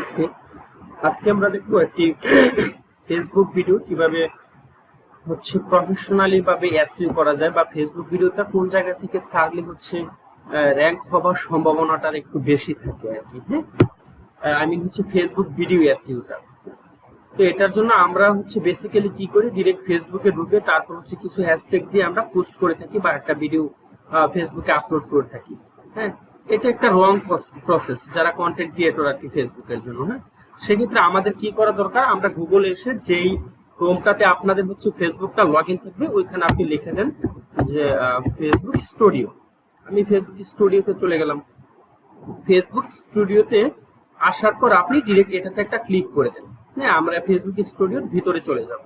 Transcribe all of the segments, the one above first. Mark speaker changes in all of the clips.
Speaker 1: ওকে, আজকে আমরা দেখবো একটি ফেসবুক ভিডিও কিভাবে হচ্ছে প্রফেশনালি ভাবে এসইও করা যায়, বা ফেসবুক ভিডিওটা কোন জায়গা থেকে ছাড়লে হচ্ছে র‍্যাঙ্ক হবার সম্ভাবনাটা একটু বেশি থাকে আর কি। হ্যাঁ, আমি হচ্ছে ফেসবুক ভিডিও এসইওটা। তো এটার জন্য আমরা হচ্ছে বেসিক্যালি কি করি, ডিরেক্ট ফেসবুকে ঢুকে তারপর হচ্ছে কিছু হ্যাশট্যাগ দিয়ে আমরা পোস্ট করে থাকি বা একটা ভিডিও ফেসবুকে আপলোড করে থাকি। হ্যাঁ, এটা একটা রং প্রসেস যারা কন্টেন্ট ক্রিয়েটর আর কি ফেসবুকের জন্য। হ্যাঁ, সেক্ষেত্রে আমাদের কি করা দরকার, আমরা গুগলে এসে যেই ক্রোমটাতে আপনাদের হচ্ছে ফেসবুকটা লগ ইন থাকবে ওইখানে আপনি লিখে দেন যে ফেসবুক স্টুডিও। আমি ফেসবুক স্টুডিওতে চলে গেলাম। ফেসবুক স্টুডিওতে আসার পর আপনি ডিরেক্ট এটাতে একটা ক্লিক করে দেন। হ্যাঁ, আমরা ফেসবুক স্টুডিওর ভিতরে চলে যাব।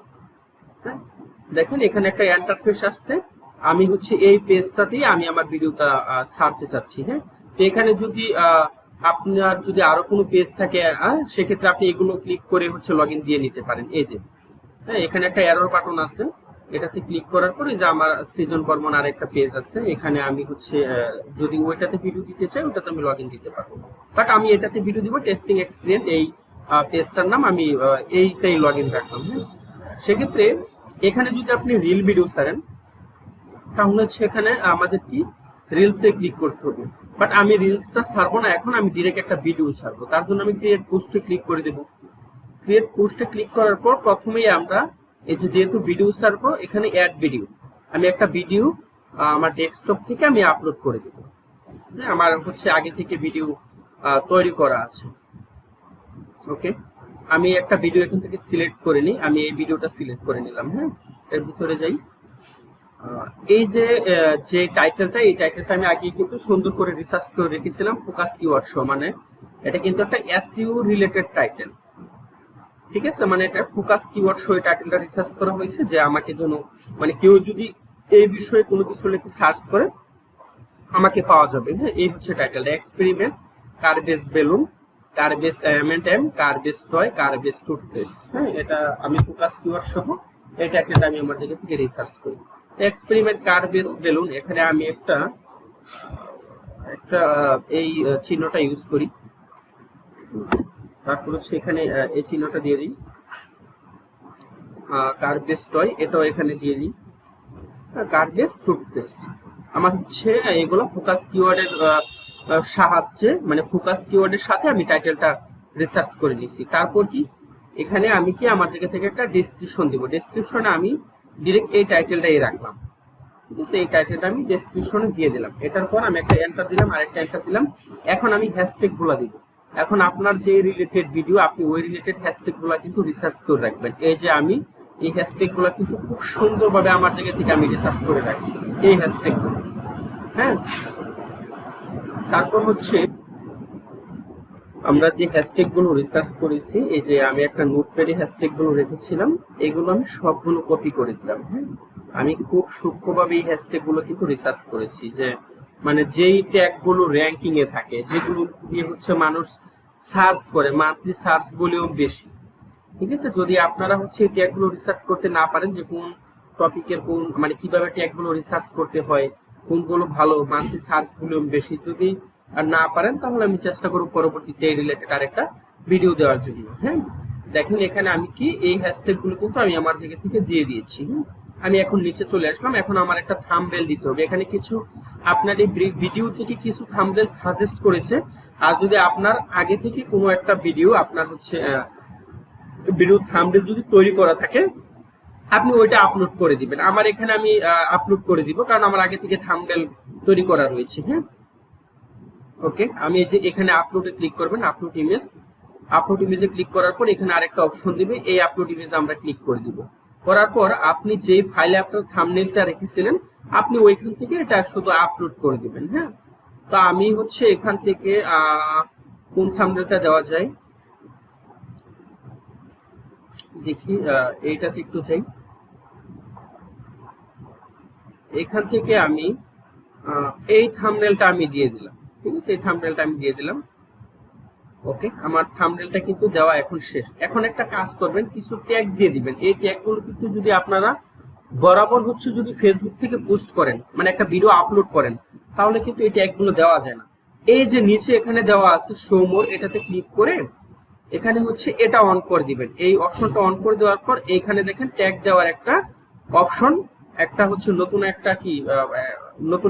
Speaker 1: হ্যাঁ, দেখেন এখানে একটা ইন্টারফেস আসছে। আমি হচ্ছে এই পেজটাতেই আমি আমার ভিডিওটা ছাড়তে চাচ্ছি। হ্যাঁ, তো এখানে যদি আপনার যদি আরো কোনো পেজ থাকে সেক্ষেত্রে আপনি এগুলো ক্লিক করে হচ্ছে লগইন দিয়ে নিতে পারেন। এই যে হ্যাঁ, এখানে একটা এরর বাটন আছে, এটাতে ক্লিক করার পরে যে আমার সৃজন বর্মন আর একটা পেজ আছে, এখানে আমি হচ্ছে যদি ওইটাতে ভিডিও দিতে চাই ওটাতে আমি লগইন দিতে পারবো। বাট আমি এটাতে ভিডিও দিব, টেস্টিং এক্সপিরিয়েন্স এই পেজটার নাম আমি এইটাই লগইন রাখলাম। হ্যাঁ, সেক্ষেত্রে এখানে যদি আপনি রিল ভিডিও ছাড়েন তাহলে হচ্ছে এখানে আমাদের কি রিলসে ক্লিক করতে হবে। বাট আমি রিলসটা ছাড়বো না, এখন আমি ডিরেক্ট একটা ভিডিও ছাড়বো। তার জন্য আমি ক্রিয়েট পোস্টে ক্লিক করে দেবো। ক্রিয়েট পোস্টে ক্লিক করার পর প্রথমেই আমরা এই যে যেহেতু ভিডিও ছাড়বো এখানে অ্যাড ভিডিও, আমি একটা ভিডিও আমার ডেস্কটপ থেকে আমি আপলোড করে দেবো। হ্যাঁ, আমার হচ্ছে আগে থেকে ভিডিও তৈরি করা আছে। ওকে, আমি একটা ভিডিও এখান থেকে সিলেক্ট করে নিই, আমি এই ভিডিওটা সিলেক্ট করে নিলাম। হ্যাঁ, এর ভিতরে যাই। এই যে টাইটেলটা, এই টাইটেলটা আমি আগে কিন্তু সুন্দর করে রিসার্চ করে রেখেছিলাম, ফোকাস কিওয়ার্ড শো, মানে এটা কিন্তু একটা এসইও রিলেটেড টাইটেল। ঠিক আছে, মানে এটা ফোকাস কিওয়ার্ড শো টাইটেলটা রিসার্চ করা হয়েছে যে আমাকে যেন মানে কেউ যদি এই বিষয়ে কোনো কিছু লিখে সার্চ করে আমাকে পাওয়া যাবে। হ্যাঁ, এই হচ্ছে টাইটেলটা, এক্সপেরিমেন্ট কার বেস বেলুন, কার base M car base toy, কার বেস টুথপেস্ট। হ্যাঁ, এটা আমি ফোকাস কিওয়ার্ড সহ এই টাইটেলটা আমি আমার জায়গা থেকে রিসার্চ করি। এক্সপেরিমেন্ট কার বেস বেলুন, এখানে আমি একটা এই চিহ্নটা ইউজ করি। তারপর হচ্ছে এখানে এই চিহ্নটা দিয়ে দিই। কার বেস টয়, এটাও এখানে দিয়ে দিই। কার বেস টুথপেস্ট, আমার হচ্ছে এগুলো ফোকাস কিওয়ার্ডের সাহায্যে, মানে ফোকাস কিওয়ার্ডের সাথে আমি টাইটেলটা রিসার্চ করে নিয়েছি। তারপর কি এখানে আমি কি আমার জায়গা থেকে একটা ডেসক্রিপশন দিব। ডেসক্রিপশনে আমি ডিরেক্ট এই টাইটেলটাই রাখলাম। ঠিক আছে, এই টাইটেলটা আমি ডেসক্রিপশনে দিয়ে দিলাম। এটার পর আমি একটা এন্টার দিলাম, আরেকটা এন্টার দিলাম। এখন আমি হ্যাশট্যাগ গুলো দিব। এখন আপনার যে রিলেটেড ভিডিও আপনি ওই রিলেটেড হ্যাশট্যাগ গুলো কিন্তু রিসার্চ করে রাখবেন। এই যে আমি এই হ্যাশট্যাগ গুলো কিন্তু খুব সুন্দরভাবে আমার জায়গা থেকে আমি রিসার্চ করে রাখছি এই হ্যাশট্যাগ গুলো। হ্যাঁ, তারপর হচ্ছে আমরা যে হ্যাশট্যাগ গুলো রিসার্চ করেছি, এই যে আমি একটা নোটপ্যাডে হ্যাশট্যাগ গুলো রেখেছিলাম, এগুলো আমি সবগুলো কপি করে দিলাম। হ্যাঁ, আমি খুব সূক্ষ্মভাবে এই হ্যাশট্যাগ গুলো কিন্তু রিসার্চ করেছি, যে মানে যেই ট্যাগ গুলো র্যাঙ্কিং এ থাকে, যেগুলো দিয়ে হচ্ছে মানুষ সার্চ করে, মান্থলি সার্চ বলেও বেশি। ঠিক আছে, যদি আপনারা হচ্ছে এই ট্যাগ গুলো রিসার্চ করতে না পারেন, যে কোন টপিকের কোন মানে কিভাবে ট্যাগ গুলো রিসার্চ করতে হয়, কোনগুলো ভালো মান্থলি সার্চ ভলিউম বেশি, যদি আর না পারেন তাহলে আমি চেষ্টা করব পরবর্তীতে এই রিলেটেড আরেকটা ভিডিও দেওয়ার জন্য। হ্যাঁ, দেখেন এখানে আমি কি এই হ্যাশট্যাগ গুলো কিন্তু আমি আমার জায়গা থেকে দিয়ে দিয়েছি। আমি এখন নিচে চলে আসলাম। এখন আমার একটা থাম্বনেল দিতে হবে। এখানে কিছু আপনার এই ভিডিও থেকে কিছু থাম্বনেল সাজেস্ট করেছে, আর যদি আপনার আগে থেকে কোনো একটা ভিডিও আপনার হচ্ছে ভিডিও থাম্বনেল যদি তৈরি করা থাকে আপনি ওইটা আপলোড করে দিবেন। আমার এখানে আমি আপলোড করে দিব, কারণ আমার আগে থেকে থাম্বনেল তৈরি করা রয়েছে। হ্যাঁ, ওকে, আমি এই যে এখানে আপলোডে ক্লিক করবেন, আপলোড ইমেজ। আপলোড ইমেজে ক্লিক করার পর এখানে আরেকটা অপশন দিবে, এই আপলোড ইমেজে আমরা ক্লিক করে দিব। করার পর আপনি যে ফাইলে আপনার থাম্বনেলটা রেখেছিলেন আপনি ওইখান থেকে এটা শুধু আপলোড করে দিবেন। হ্যাঁ, তো আমি হচ্ছে এখান থেকে কোন থাম্বনেলটা দেওয়া যায় দেখি, এইটাতে একটু চাই। এখান থেকে আমি এই থাম্বনেলটা আমি দিয়ে দিলাম। ঠিক আছে, এই থাম্বনেলটা আমি দিয়ে দিলাম। ওকে, আমার থাম্বনেলটা কিন্তু দেওয়া এখন শেষ। এখন একটা কাজ করবেন, কিছু ট্যাগ দিয়ে দিবেন। এই ট্যাগগুলো কিন্তু যদি আপনারা বরাবর হচ্ছে যদি ফেসবুক থেকে পোস্ট করেন, মানে একটা ভিডিও আপলোড করেন, তাহলে কিন্তু এই ট্যাগগুলো দেওয়া যায় না। এই যে নিচে এখানে দেওয়া আছে শো মোর, এটাতে ক্লিক করে এখানে হচ্ছে এটা অন করে দিবেন। এই অপশনটা অন করে দেওয়ার পর এইখানে দেখেন ট্যাগ দেওয়ার একটা অপশন, একটা হচ্ছে নতুন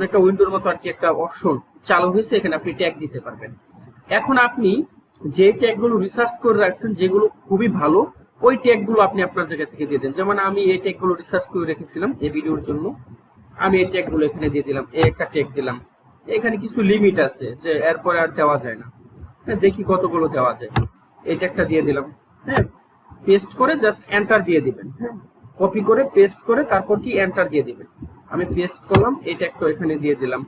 Speaker 1: একটা উইন্ডোর মতো আর কি একটা অপশন চালু হয়েছে, এখানে আপনি ট্যাগ দিতে পারবেন। এখন আপনি যে ট্যাগগুলো রিসার্চ করে রাখছেন যেগুলো খুবই ভালো, ওই ট্যাগগুলো আপনি আপনার জায়গা থেকে দিয়ে দেন। যেমন আমি এই ট্যাগগুলো রিসার্চ করে রেখেছিলাম এই ভিডিওর জন্য, আমি এই ট্যাগগুলো এখানে দিয়ে দিলাম, এই একটা ট্যাগ দিলাম। এখানে কিছু লিমিট আছে যে এরপরে আর দেওয়া যায় না, দেখি কতগুলো দেওয়া যায়। এই ট্যাগটা দিয়ে দিলাম, হ্যাঁ, পেস্ট করে জাস্ট এন্টার দিয়ে দিবেন, হ্যাঁ, কপি করে পেস্ট করে তারপর কি এন্টার দিয়ে দিবেন। আমি পেস্ট করলাম, এই ট্যাগটা এখানে দিয়ে দিলাম।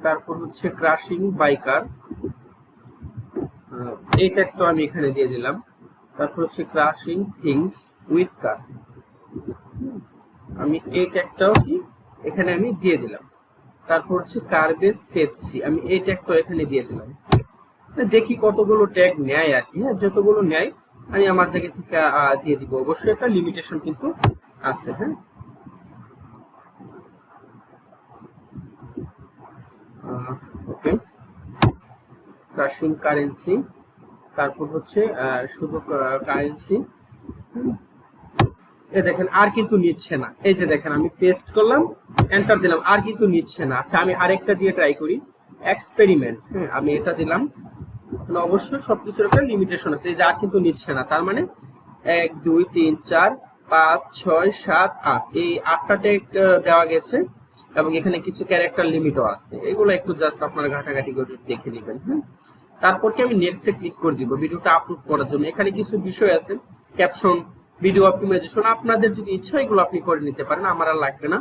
Speaker 1: তারপর হচ্ছে ক্রাশিং বাইকার, এই ট্যাগটা আমি এখানে দিয়ে দিলাম। তারপর হচ্ছে ক্রাশিং থিংস উইথ কার, আমি এই ট্যাগটাও কি এখানে আমি দিয়ে দিলাম। তারপর হচ্ছে কারবেস পেপসি, আমি এই ট্যাগটা এখানে দিয়ে দিলাম। দেখি কতগুলো ট্যাগ নেয় আর কি, হ্যাঁ, যতগুলো নেয় আমি আমার জায়গা থেকে দিয়ে দিব। অবশ্যই একটা লিমিটেশন কিন্তু আছে, হ্যাঁ। ওকে, ক্রাশিং কারেন্সি, তারপর হচ্ছে শুধু কারেন্সি। এই দেখেন আর কিন্তু নিচ্ছে না, এই যে দেখেন আমি পেস্ট করলাম, এন্টার দিলাম, আর কিন্তু নিচ্ছে না। আচ্ছা আমি আরেকটা দিয়ে ট্রাই করি, এক্সপেরিমেন্ট, হ্যাঁ, আমি এটা দিলাম। অবশ্যই সবকিছুর একটা লিমিটেশন আছে, এই যে আর কিন্তু নিচ্ছে না। তার মানে 1 2 3 4 5 6 7 8, এই 8টা ট্যাগ দেওয়া গেছে এবং এখানে কিছু ক্যারেক্টার লিমিটও আছে। এগুলো একটু জাস্ট আপনারা ঘাটাঘাটি করে দেখে নেবেন, হ্যাঁ। তারপর কি আমি নেক্সটে ক্লিক করে দিব ভিডিওটা আপলোড করার জন্য। এখানে কিছু বিষয় আছে, ক্যাপশন, ভিডিও অপটিমাইজেশন, আপনাদের যদি ইচ্ছা এগুলো আপনি করে নিতে পারেন, আমার আর লাগবে না।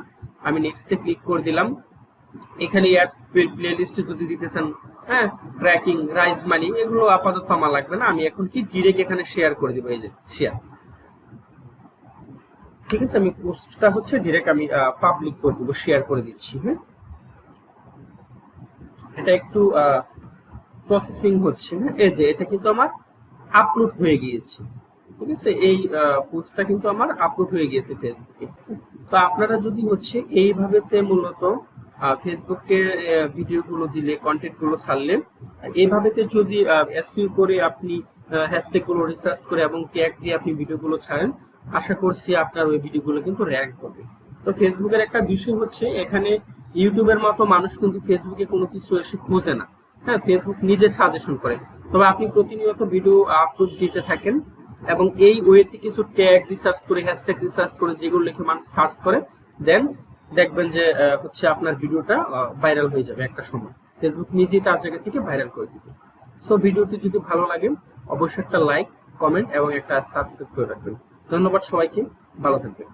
Speaker 1: আমি নেক্সটে ক্লিক করে দিলাম। এখানে অ্যাড প্লেলিস্টে যদি দিতেছেন, হ্যাঁ, ট্র্যাকিং, রাইজ মানি, এগুলো আপাতত আমার লাগবে না। আমি এখন কি ডিরেক্ট এখানে শেয়ার করে দিব, এই যে শেয়ার, ঠিক আছে। আমি পোস্টটা হচ্ছে ডিরেক্ট আমি পাবলিক করে দিব, শেয়ার করে দিচ্ছি, হ্যাঁ। এটা একটু প্রসেসিং হচ্ছে, হ্যাঁ। এই যে এটা কিন্তু আমার আপলোড হয়ে গিয়েছে, ঠিক আছে। এই পোস্টটা কিন্তু আমার আপলোড হয়ে গিয়েছে ফেসবুকে। তো আপনারা যদি হচ্ছে এইভাবে মূলত ফেসবুকে ভিডিওগুলো দিলে, কন্টেন্ট গুলো ছাড়লে, এইভাবে যদি এসইও করে আপনি হ্যাশট্যাগ গুলো রিসার্চ করে এবং ট্যাগ দিয়ে আপনি ভিডিওগুলো ছাড়েন, আশা করছি আপনার ওই ভিডিওগুলো কিন্তু র্যাঙ্ক করবে। তো ফেসবুকের একটা বিষয় হচ্ছে, এখানে ইউটিউবের মতো মানুষ কিন্তু ফেসবুকে কোনো কিছু এসে খোঁজে না, হ্যাঁ, ফেসবুক নিজে সাজেশন করে। তবে আপনি প্রতিনিয়ত ভিডিও আপলোড দিতে থাকেন এবং এই ওয়েতে কিছু ট্যাগ রিসার্চ করে, হ্যাশট্যাগ রিসার্চ করে, যেগুলো লিখে মানুষ সার্চ করে, দেন দেখবেন যে হচ্ছে আপনার ভিডিওটা ভাইরাল হয়ে যাবে একটা সময়। ফেসবুক নিজেই তার জায়গা থেকে ভাইরাল করে দিবে। সো ভিডিওটি যদি ভালো লাগে অবশ্যই একটা লাইক, কমেন্ট এবং একটা সাবস্ক্রাইব করে রাখবেন। ধন্যবাদ সবাইকে, ভালো থাকবেন।